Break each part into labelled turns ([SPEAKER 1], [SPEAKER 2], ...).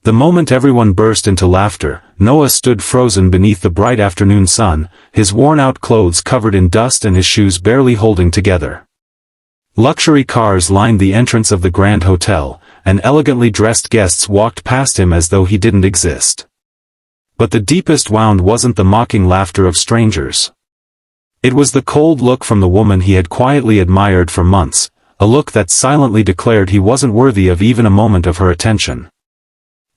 [SPEAKER 1] The moment everyone burst into laughter, Noah stood frozen beneath the bright afternoon sun, his worn-out clothes covered in dust and his shoes barely holding together. Luxury cars lined the entrance of the Grand Hotel, and elegantly dressed guests walked past him as though he didn't exist. But the deepest wound wasn't the mocking laughter of strangers. It was the cold look from the woman he had quietly admired for months, a look that silently declared he wasn't worthy of even a moment of her attention.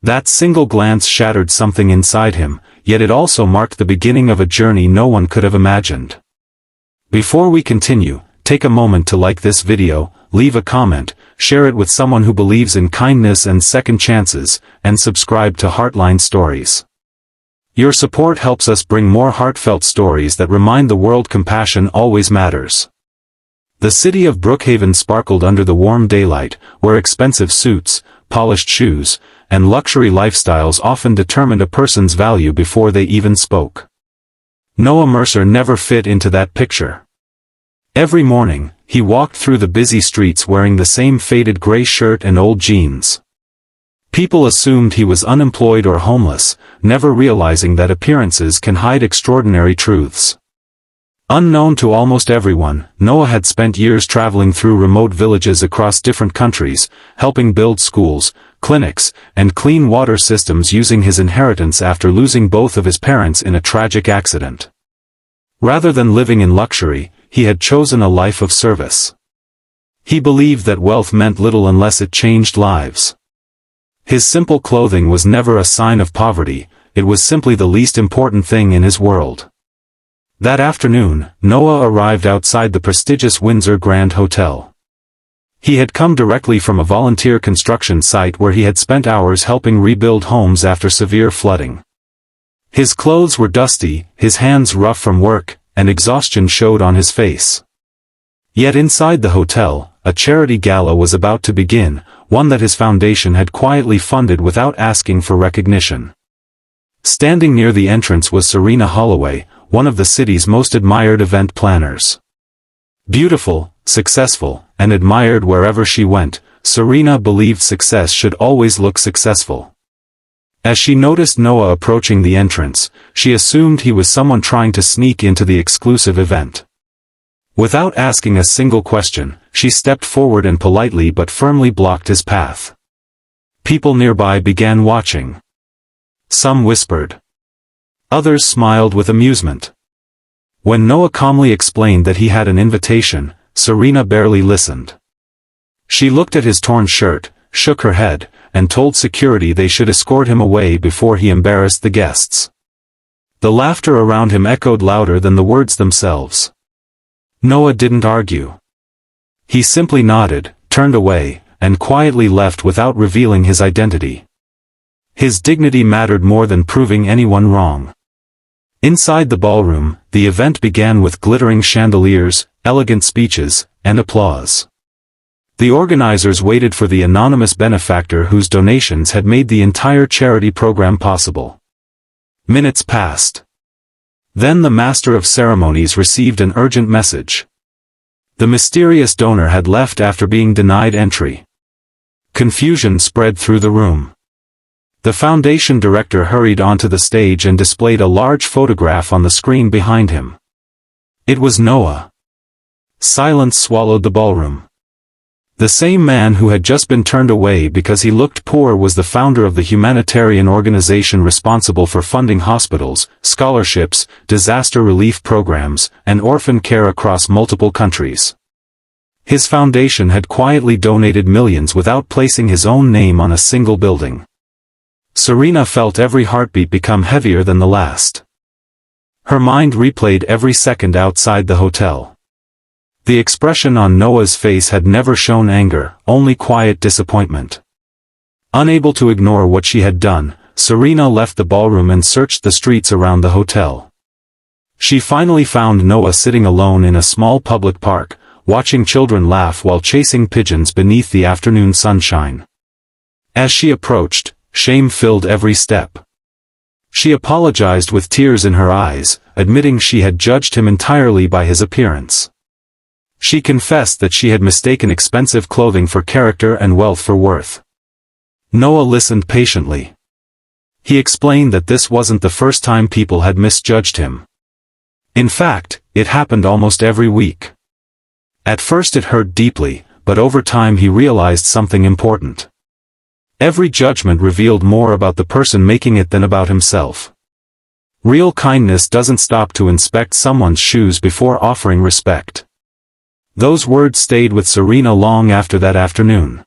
[SPEAKER 1] That single glance shattered something inside him, yet it also marked the beginning of a journey no one could have imagined. Before we continue, take a moment to like this video, leave a comment, share it with someone who believes in kindness and second chances, and subscribe to Heartline Stories. Your support helps us bring more heartfelt stories that remind the world compassion always matters. The city of Brookhaven sparkled under the warm daylight, where expensive suits, polished shoes, and luxury lifestyles often determined a person's value before they even spoke. Noah Mercer never fit into that picture. Every morning, he walked through the busy streets wearing the same faded gray shirt and old jeans. People assumed he was unemployed or homeless, never realizing that appearances can hide extraordinary truths. Unknown to almost everyone, Noah had spent years traveling through remote villages across different countries, helping build schools, clinics, and clean water systems using his inheritance after losing both of his parents in a tragic accident. Rather than living in luxury, he had chosen a life of service. He believed that wealth meant little unless it changed lives. His simple clothing was never a sign of poverty, it was simply the least important thing in his world. That afternoon, Noah arrived outside the prestigious Windsor Grand Hotel. He had come directly from a volunteer construction site where he had spent hours helping rebuild homes after severe flooding. His clothes were dusty, his hands rough from work, and exhaustion showed on his face. Yet inside the hotel, a charity gala was about to begin, one that his foundation had quietly funded without asking for recognition. Standing near the entrance was Serena Holloway, one of the city's most admired event planners. Beautiful, successful, and admired wherever she went, Serena believed success should always look successful. As she noticed Noah approaching the entrance, she assumed he was someone trying to sneak into the exclusive event. Without asking a single question, she stepped forward and politely but firmly blocked his path. People nearby began watching. Some whispered. Others smiled with amusement. When Noah calmly explained that he had an invitation, Serena barely listened. She looked at his torn shirt, shook her head, and told security they should escort him away before he embarrassed the guests. The laughter around him echoed louder than the words themselves. Noah didn't argue. He simply nodded, turned away, and quietly left without revealing his identity. His dignity mattered more than proving anyone wrong. Inside the ballroom, the event began with glittering chandeliers, elegant speeches, and applause. The organizers waited for the anonymous benefactor whose donations had made the entire charity program possible. Minutes passed. Then the master of ceremonies received an urgent message. The mysterious donor had left after being denied entry. Confusion spread through the room. The foundation director hurried onto the stage and displayed a large photograph on the screen behind him. It was Noah. Silence swallowed the ballroom. The same man who had just been turned away because he looked poor was the founder of the humanitarian organization responsible for funding hospitals, scholarships, disaster relief programs, and orphan care across multiple countries. His foundation had quietly donated millions without placing his own name on a single building. Serena felt every heartbeat become heavier than the last. Her mind replayed every second outside the hotel. The expression on Noah's face had never shown anger, only quiet disappointment. Unable to ignore what she had done, Serena left the ballroom and searched the streets around the hotel. She finally found Noah sitting alone in a small public park, watching children laugh while chasing pigeons beneath the afternoon sunshine. As she approached, shame filled every step. She apologized with tears in her eyes, admitting she had judged him entirely by his appearance. She confessed that she had mistaken expensive clothing for character and wealth for worth. Noah listened patiently. He explained that this wasn't the first time people had misjudged him. In fact, it happened almost every week. At first it hurt deeply, but over time he realized something important. Every judgment revealed more about the person making it than about himself. Real kindness doesn't stop to inspect someone's shoes before offering respect. Those words stayed with Serena long after that afternoon.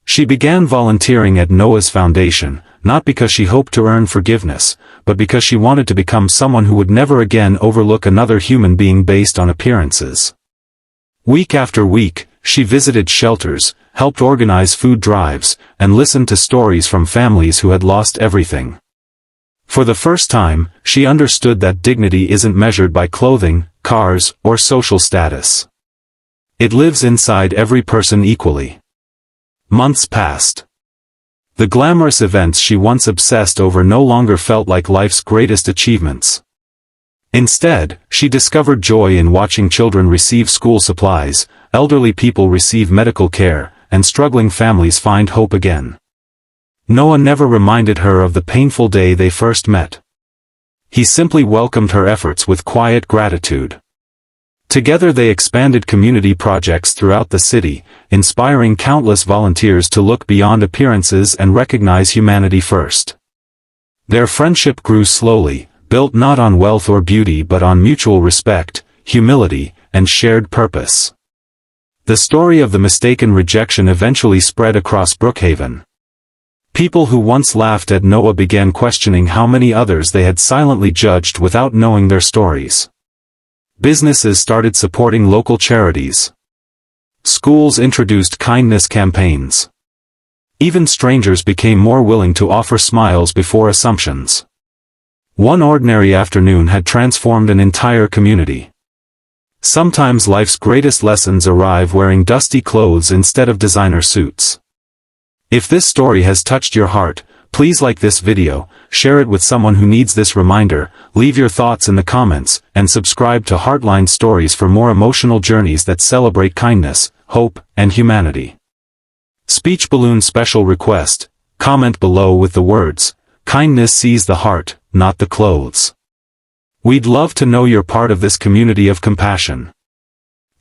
[SPEAKER 1] She began volunteering at Noah's foundation, not because she hoped to earn forgiveness, but because she wanted to become someone who would never again overlook another human being based on appearances. Week after week, she visited shelters, helped organize food drives, and listened to stories from families who had lost everything. For the first time, she understood that dignity isn't measured by clothing, cars, or social status. It lives inside every person equally. Months passed. The glamorous events she once obsessed over no longer felt like life's greatest achievements. Instead, she discovered joy in watching children receive school supplies, elderly people receive medical care, and struggling families find hope again. Noah never reminded her of the painful day they first met. He simply welcomed her efforts with quiet gratitude. Together they expanded community projects throughout the city, inspiring countless volunteers to look beyond appearances and recognize humanity first. Their friendship grew slowly, built not on wealth or beauty but on mutual respect, humility, and shared purpose. The story of the mistaken rejection eventually spread across Brookhaven. People who once laughed at Noah began questioning how many others they had silently judged without knowing their stories. Businesses started supporting local charities. Schools introduced kindness campaigns. Even strangers became more willing to offer smiles before assumptions. One ordinary afternoon had transformed an entire community. Sometimes life's greatest lessons arrive wearing dusty clothes instead of designer suits. If this story has touched your heart, please like this video, share it with someone who needs this reminder, leave your thoughts in the comments, and subscribe to Heartline Stories for more emotional journeys that celebrate kindness, hope, and humanity. Speech balloon special request: comment below with the words, "Kindness sees the heart, not the clothes." We'd love to know you're part of this community of compassion.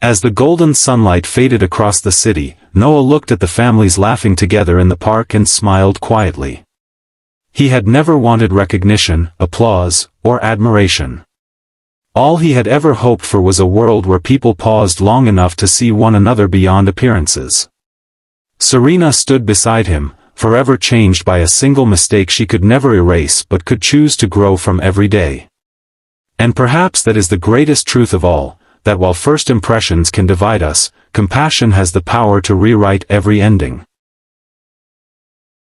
[SPEAKER 1] As the golden sunlight faded across the city, Noah looked at the families laughing together in the park and smiled quietly. He had never wanted recognition, applause, or admiration. All he had ever hoped for was a world where people paused long enough to see one another beyond appearances. Serena stood beside him, forever changed by a single mistake she could never erase but could choose to grow from every day. And perhaps that is the greatest truth of all, that while first impressions can divide us, compassion has the power to rewrite every ending.